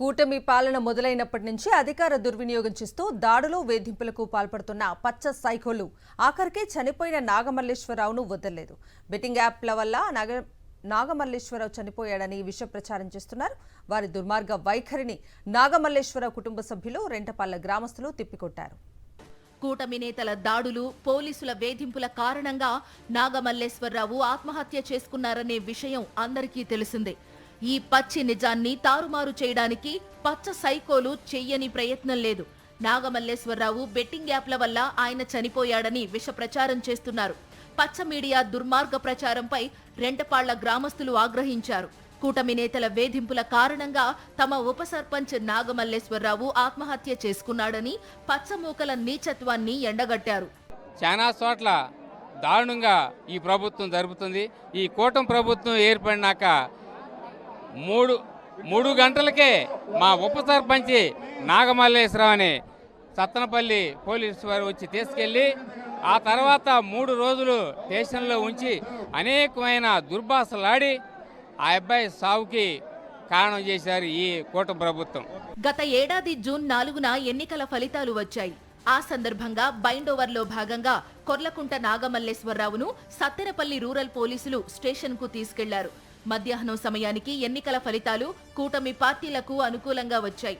కూటమి పాలన మొదలైనప్పటి నుంచి అధికార దుర్వినియోగం చేస్తూ దాడులు వేధింపులకు పాల్పడుతున్న పచ్చ సైకోలు ఆఖరికి చనిపోయిన నాగమల్లేశ్వరరావును వదలలేదు. బెట్టింగ్ యాప్ల వల్ల నాగమల్లేశ్వరరావు చనిపోయాడని విష ప్రచారం చేస్తున్నారు. వారి దుర్మార్గ వైఖరిని నాగమల్లేశ్వరరావు కుటుంబ సభ్యులు, రెంటపాళ్ల గ్రామస్తులు తిప్పికొట్టారు. కూటమి నేతల దాడులు, పోలీసుల వేధింపుల కారణంగా నాగమల్లేశ్వరరావు ఆత్మహత్య చేసుకున్నారనే విషయం అందరికీ తెలిసిందే. ఈ పచ్చి నిజాన్ని తారుమారు చేయడానికి పచ్చ సైకోలు చెయ్యని ప్రయత్నం లేదు. నాగమల్లేశ్వరరావు బెట్టింగ్ యాప్ల వల్ల ఆయన చనిపోయాడని విష ప్రచారం చేస్తున్నారు. పచ్చ మీడియా దుర్మార్గ ప్రచారంపై రెంటపాళ్ల గ్రామస్తులు ఆగ్రహించారు. కూటమి నేతల వేధింపుల కారణంగా తమ ఉప సర్పంచ్ నాగమల్లేశ్వరరావు ఆత్మహత్య చేసుకున్నాడని పచ్చమూకల నీచత్వాన్ని ఎండగట్టారు. చాలా చోట్ల దారుణంగా ఈ ప్రభుత్వం జరుపుతుంది. ఈ కూటమి ప్రభుత్వం ఏర్పడినాక మూడు గంటలకే మా ఉప సర్పంచి నాగమల్లేశ్వరరావు అని సత్తనపల్లి పోలీసు వారు వచ్చి తీసుకెళ్ళి ఆ తర్వాత 3 రోజులు స్టేషన్లో ఉంచి అనేకమైన దుర్భాషలాడి ఆ అబ్బాయి సావుకి కారణం చేశారు ఈ కూటమి ప్రభుత్వం. గత ఏడాది జూన్ 4న ఎన్నికల ఫలితాలు వచ్చాయి. ఆ సందర్భంగా బైండోవర్లో భాగంగా కొర్లకుంట నాగమల్లేశ్వరరావును సత్తెనపల్లి రూరల్ పోలీసులు స్టేషన్కు తీసుకెళ్లారు. మధ్యాహ్నం సమయానికి ఎన్నికల ఫలితాలు కూటమి పార్టీలకు అనుకూలంగా వచ్చాయి.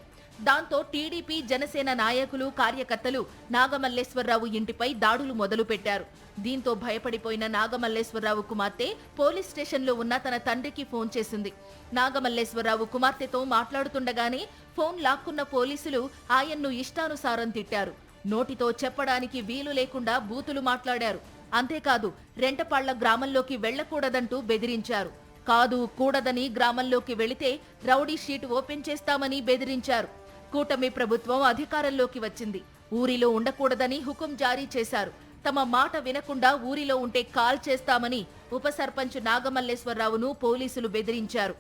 దాంతో టీడీపీ, జనసేన నాయకులు, కార్యకర్తలు నాగమల్లేశ్వరరావు ఇంటిపై దాడులు మొదలుపెట్టారు. దీంతో భయపడిపోయిన నాగమల్లేశ్వరరావు కుమార్తె పోలీస్ స్టేషన్లో ఉన్న తన తండ్రికి ఫోన్ చేసింది. నాగమల్లేశ్వరరావు కుమార్తెతో మాట్లాడుతుండగానే ఫోన్ లాక్కున్న పోలీసులు ఆయన్ను ఇష్టానుసారం తిట్టారు. నోటితో చెప్పడానికి వీలు లేకుండా బూతులు మాట్లాడారు. అంతేకాదు, రెంటపాళ్ల గ్రామంలోకి వెళ్లకూడదంటూ బెదిరించారు. కాదు, కూడదని గ్రామంలోకి వెళితే రౌడీ షీట్ ఓపెన్ చేస్తామని బెదిరించారు. కూటమి ప్రభుత్వం అధికారంలోకి వచ్చింది. ఊరిలో ఉండకూడదని హుకుం జారీ చేశారు. తమ మాట వినకుండా ఊరిలో ఉంటే కాల్ చేస్తామని ఉప సర్పంచ్ నాగమల్లేశ్వరరావును పోలీసులు బెదిరించారు.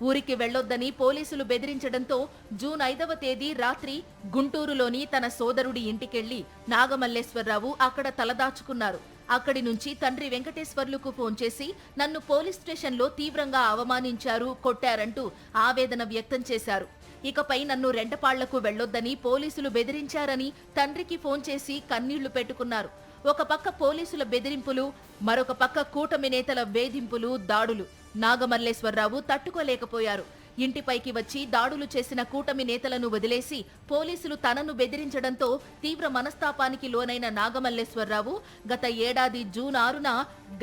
ఊరికి వెళ్లొద్దని పోలీసులు బెదిరించడంతో జూన్ 5వ తేదీ రాత్రి గుంటూరులోని తన సోదరుడి ఇంటికెళ్లి నాగమల్లేశ్వరరావు అక్కడ తలదాచుకున్నారు. అక్కడి నుంచి తండ్రి వెంకటేశ్వర్లకు ఫోన్ చేసి నన్ను పోలీస్ స్టేషన్లో తీవ్రంగా అవమానించారు, కొట్టారంటూ ఆవేదన వ్యక్తం చేశారు. ఇకపై నన్ను రెంటపాళ్లకు వెళ్లొద్దని పోలీసులు బెదిరించారని తండ్రికి ఫోన్ చేసి కన్నీళ్లు పెట్టుకున్నారు. ఒక పక్క పోలీసుల బెదిరింపులు, మరొక పక్క కూటమి నేతల వేధింపులు, దాడులు. నాగమల్లేశ్వరరావు తట్టుకోలేకపోయారు. ఇంటిపైకి వచ్చి దాడులు చేసిన కూటమి నేతలను వదిలేసి పోలీసులు తనను బెదిరించడంతో తీవ్ర మనస్తాపానికి లోనైన నాగమల్లేశ్వరరావు గత ఏడాది జూన్ 6న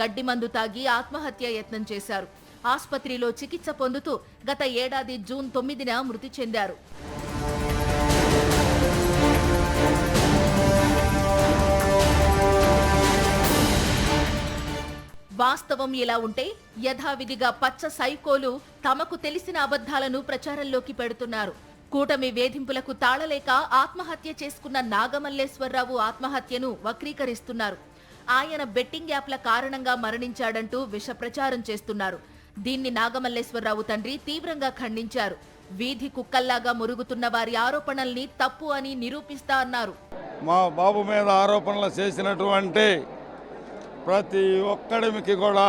గడ్డిమందు తాగి ఆత్మహత్య యత్నం చేశారు. ఆస్పత్రిలో చికిత్స పొందుతూ గత ఏడాది జూన్ 9న మృతి చెందారు. వాస్తవం ఇలా ఉంటే యథావిధిగా పచ్చ సైకోలు తమకు తెలిసిన అబద్ధాలను ప్రచారంలోకి పెడుతున్నారు. కూటమి వేధింపులకు తాళలేక ఆత్మహత్య చేసుకున్న నాగమల్లేశ్వరరావు ఆత్మహత్యను వక్రీకరిస్తున్నారు. ఆయన బెట్టింగ్ యాప్ల కారణంగా మరణించాడంటూ విష ప్రచారం చేస్తున్నారు. దీన్ని నాగమల్లేశ్వరరావు తండ్రి తీవ్రంగా ఖండించారు. వీధి కుక్కల్లాగా మురుగుతున్న వారి ఆరోపణల్ని తప్పు అని నిరూపిస్తా అన్నారు. మా బాబు మీద ఆరోపణలు చేసినటువంటి ప్రతి ఒక్కడికి కూడా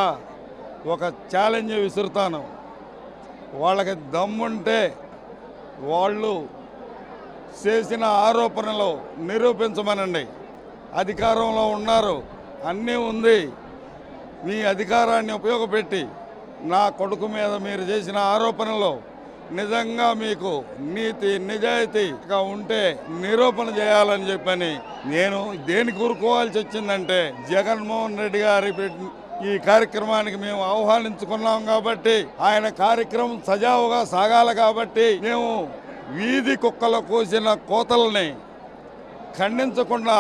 ఒక ఛాలెంజ్ విసురుతాను. వాళ్ళకి దమ్ముంటే వాళ్ళు చేసిన ఆరోపణలు నిరూపించమనండి. అధికారంలో ఉన్నారు, అన్నీ ఉంది. మీ అధికారాన్ని ఉపయోగపెట్టి నా కొడుకు మీద మీరు చేసిన ఆరోపణలు నిజంగా మీకు నీతి నిజాయితీగా ఉంటే నిరూపణ చేయాలని చెప్పని నేను దేనికి ఊరుకోవాల్సి వచ్చిందంటే జగన్మోహన్ రెడ్డి గారి ఈ కార్యక్రమానికి మేము ఆహ్వానించుకున్నాం కాబట్టి ఆయన కార్యక్రమం సజావుగా సాగాలి కాబట్టి మేము వీధి కుక్కలు కోసిన కోతల్ని ఖండించకుండా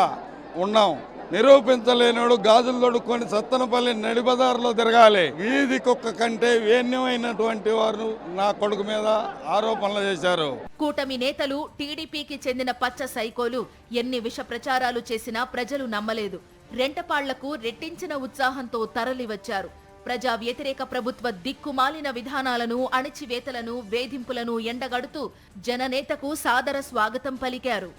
ఉన్నాం. నిరూపించలేనాడు గాజులు తొడుక్కొని సత్తనపల్లి నడిబజార్లో తిరగాలి. వీధి కుక్క కంటే వేణ్యమైనటువంటి వారు నా కొడుకు మీద ఆరోపణలు చేశారు. కూటమి నేతలు, టీడీపీకి చెందిన పచ్చ సైకోలు ఎన్ని విష ప్రచారాలు చేసినా ప్రజలు నమ్మలేదు. రెంటపాళ్లకు రెట్టించిన ఉత్సాహంతో తరలివచ్చారు. ప్రజా వ్యతిరేక ప్రభుత్వ దిక్కుమాలిన విధానాలను, అణిచివేతలను, వేధింపులను ఎండగడుతూ జననేతకు సాదర స్వాగతం పలికారు.